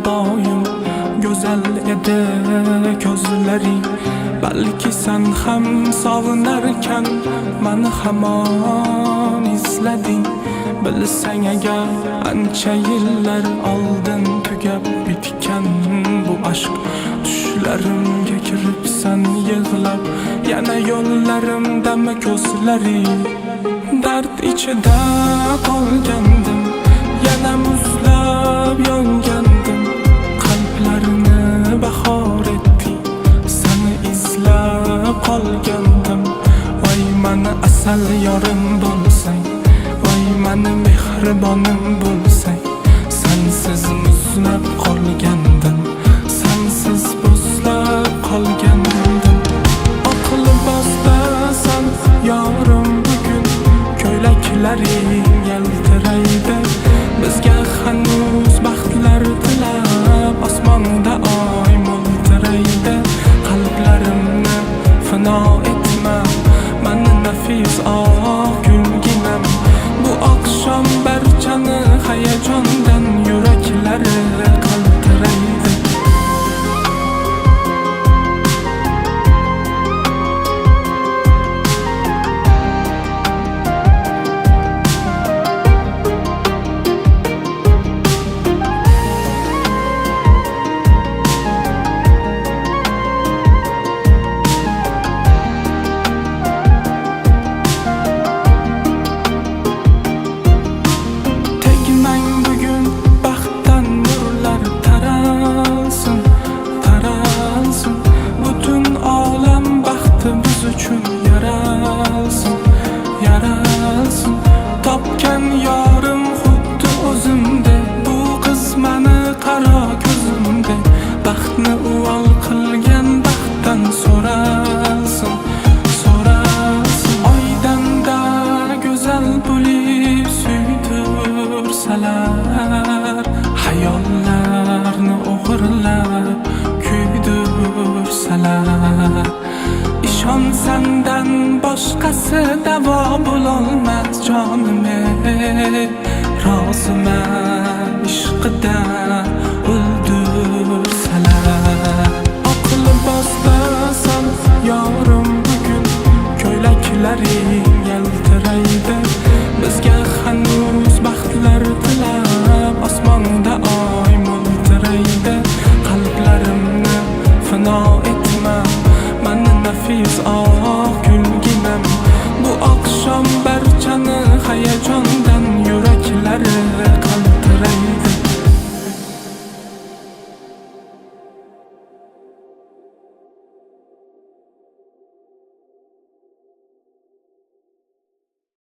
doim go'zal edi ko'zlaring. Balki sen ham sog'inarkan meni hamon izlading. Bilsang agar ancha yillar oldin tugab bitgan bu aşk. Tushlarimga kiribsan yig'lab, yana yo'llarimdami ko'zlaring. Dard ichida qolgandim, yana muzlab yongandim. Qalblarini bahor etding, seni izlab qolgandim. Voy meni asal yorim bo'lsang, voy meni mehribonim bo'lsang. Sensiz muzlab qolgandim, sensiz bo'zlab qolgandim. Oq libosdasan yorim bugun, ko'ylaklaring yaltiraydi. Bizga hanuz baxtlar tilab, osmonda oy mo'ltiraydi. Qalblarimni fino etma, meni nafis oq gulginam. Bu oqshom barchani hayajondan yuraklari qaltiraydi. Yaralsın, topgan yorim xuddi o'zimda. Bu qiz meni qaro ko'zimda. Baxtni uvol qilgan baxtdan so'ralsin, so'ralsin. Oydanda go'zal bo'lib suydirsalar, hayollarni o'g'irlab kuydirsalar. İşon senden boshqasi davo bo'lolmas jonime. Roziman ishqidan o'ldirsalar. Oq libosdasan yorim bugun, ko'ylaklaring